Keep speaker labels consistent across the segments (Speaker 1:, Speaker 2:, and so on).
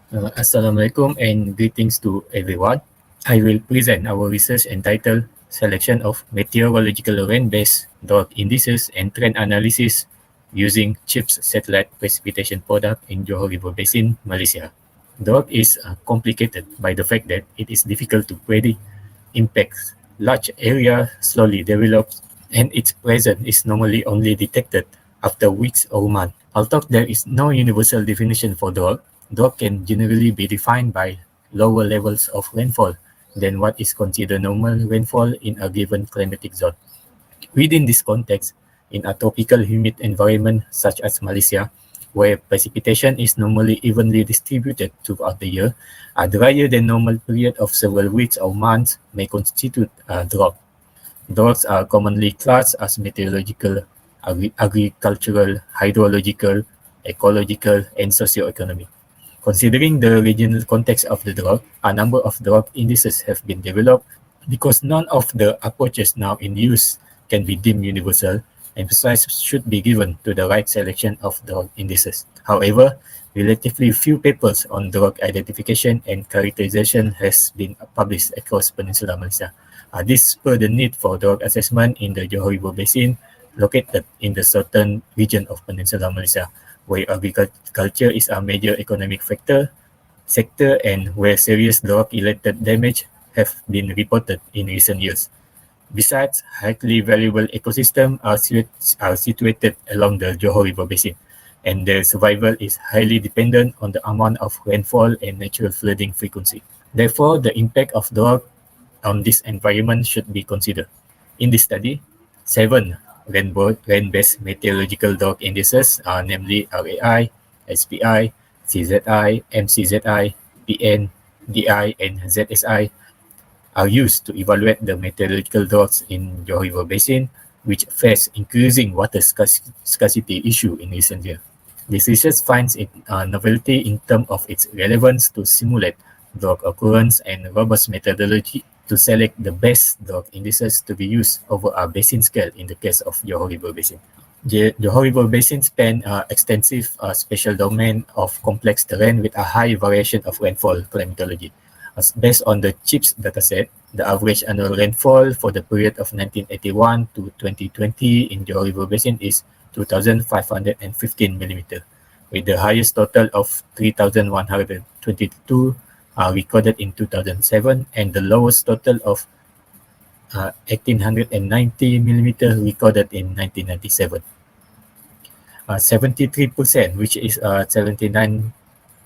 Speaker 1: Assalamualaikum and greetings to everyone. I will present our research entitled Selection of Meteorological Rain-Based Drought Indices and Trend Analysis using CHIRPS Satellite Precipitation Product in Johor River Basin, Malaysia. Drought is complicated by the fact that it is difficult to predict impacts. Large area slowly develops and its presence is normally only detected after weeks or months. Although there is no universal definition for drought, drought can generally be defined by lower levels of rainfall than what is considered normal rainfall in a given climatic zone. Within this context, in a tropical humid environment such as Malaysia, where precipitation is normally evenly distributed throughout the year, a drier than normal period of several weeks or months may constitute a drought. Droughts are commonly classed as meteorological, agricultural, hydrological, ecological, and socio-economic. Considering the regional context of the drought, a number of drought indices have been developed. Because none of the approaches now in use can be deemed universal, emphasis should be given to the right selection of drought indices. However, relatively few papers on drought identification and characterization has been published across Peninsula Malaysia. This spurred the need for drought assessment in the Johor River Basin, located in the southern region of Peninsula Malaysia, where agriculture is a major economic sector and where serious drought-related damage have been reported in recent years. Besides, highly valuable ecosystems are situated along the Johor River Basin, and their survival is highly dependent on the amount of rainfall and natural flooding frequency. Therefore, the impact of drought on this environment should be considered. In this study, 7 rain-based meteorological drought indices, namely RAI, SPI, CZI, MCZI, PN, DI, and ZSI, are used to evaluate the meteorological droughts in Johor River Basin, which face increasing water scarcity issue in recent years. This research finds it novelty in terms of its relevance to simulate drought occurrence and robust methodology to select the best drought indices to be used over a basin scale in the case of Johor River Basin. Johor River Basin span extensive spatial domain of complex terrain with a high variation of rainfall climatology. Based on the CHIRPS dataset, the average annual rainfall for the period of 1981 to 2020 in Johor River Basin is 2,515 mm, with the highest total of 3,122 recorded in 2007 and the lowest total of 1,890 mm recorded in 1997. 73%, which is 79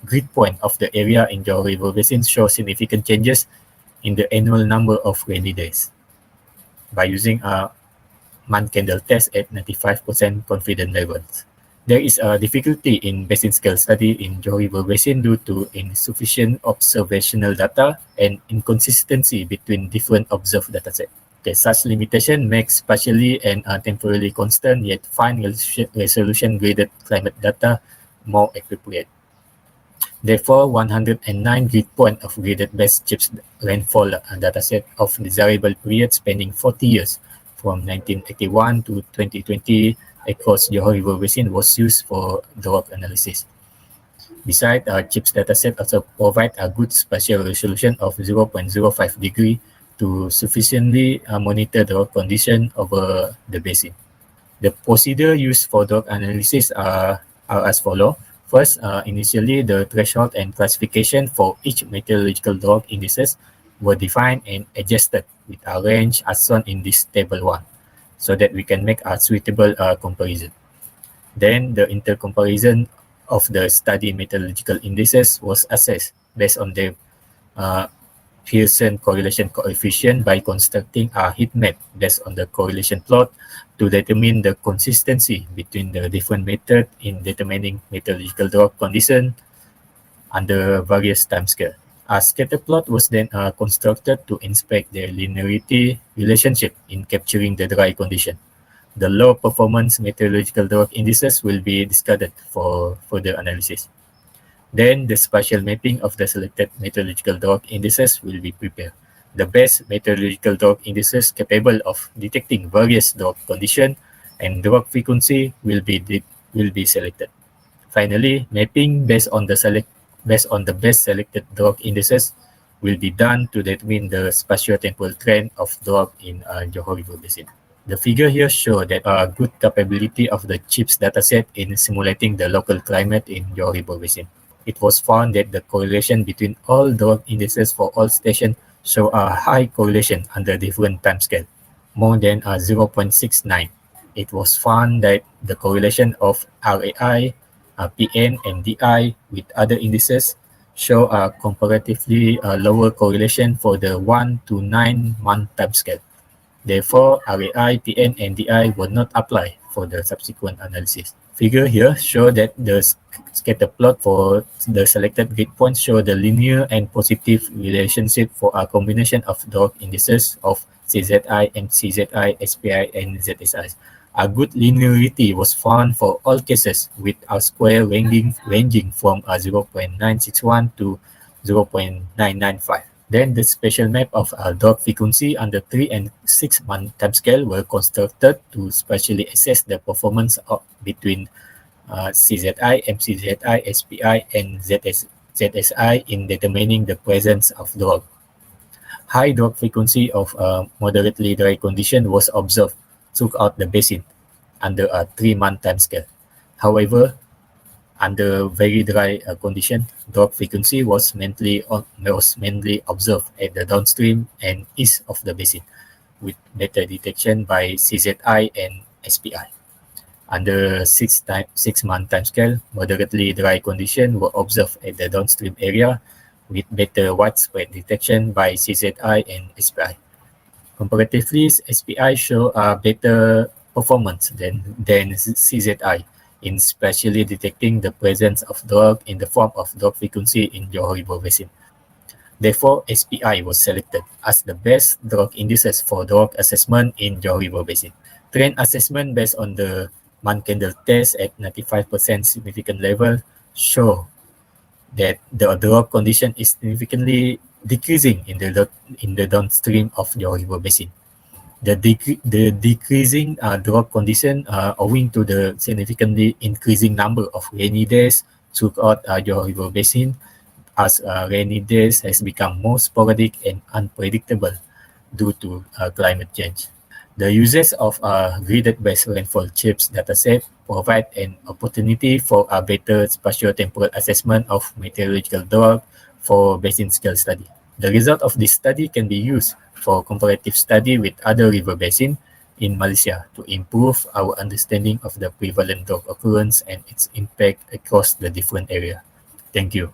Speaker 1: grid point of the area in Johor River Basin, show significant changes in the annual number of rainy days by using a month candle test at 95% confidence levels. There is a difficulty in basin scale study in Johor River Basin due to insufficient observational data and inconsistency between different observed datasets. Okay, such limitation makes partially and temporarily constant yet fine resolution graded climate data more appropriate. Therefore, 109 grid point of graded best CHIRPS rainfall dataset of desirable period spanning 40 years from 1981 to 2020 across Johor River Basin was used for drought analysis. Besides, CHIRPS dataset also provide a good spatial resolution of 0.05 degree to sufficiently monitor drought condition over the basin. The procedure used for drought analysis are as follows. First, initially, the threshold and classification for each meteorological drought indices were defined and adjusted with a range as shown in this table 1, so that we can make a suitable comparison. Then, the intercomparison of the study meteorological indices was assessed based on their Pearson correlation coefficient by constructing a heat map based on the correlation plot to determine the consistency between the different methods in determining meteorological drought condition under various timescales. A scatter plot was then constructed to inspect the linearity relationship in capturing the dry condition. The low performance meteorological drought indices will be discarded for further analysis. Then the spatial mapping of the selected meteorological drought indices will be prepared. The best meteorological drought indices capable of detecting various drought conditions and drought frequency will be selected. Finally, mapping based on the based on the best selected drought indices will be done to determine the spatio-temporal trend of drought in Johor River Basin. The figure here shows that good capability of the CHIRPS dataset in simulating the local climate in Johor River Basin. It was found that the correlation between all drought indices for all stations show a high correlation under different timescale, more than 0.69. It was found that the correlation of RAI, PN, and DI with other indices show a comparatively lower correlation for the 1 to 9 month timescale. Therefore, RAI, PN, and DI will not apply for the subsequent analysis. Figure here show that the scatter plot for the selected grid points show the linear and positive relationship for a combination of drought indices of CZI, MCZI, SPI, and ZSI. A good linearity was found for all cases with a square ranging from 0.961 to 0.995. Then the spatial map of drought frequency under 3 and 6 month timescale were constructed to spatially assess the performance between CZI, MCZI, SPI, and ZSI in determining the presence of drought. High drought frequency of moderately dry condition was observed throughout the basin under a 3-month timescale. However, under very dry condition, drought frequency was mainly observed at the downstream and east of the basin, with better detection by CZI and SPI. Under 6-month timescale, moderately dry conditions were observed at the downstream area, with better widespread detection by CZI and SPI. Comparatively, SPI show a better performance than CZI in spatially detecting the presence of drought in the form of drought frequency in Johor River Basin. Therefore, SPI was selected as the best drought indices for drought assessment in Johor River Basin. Trend assessment based on the month candle test at 95% significant level show that the drought condition is significantly decreasing in the downstream of Johor River Basin. The decreasing drought condition owing to the significantly increasing number of rainy days throughout Johor River Basin, as rainy days has become more sporadic and unpredictable due to climate change. The uses of a gridded-based rainfall CHIRPS dataset provide an opportunity for a better spatio-temporal assessment of meteorological drought for basin scale study. The result of this study can be used for comparative study with other river basin in Malaysia to improve our understanding of the prevalent drought occurrence and its impact across the different area. Thank you.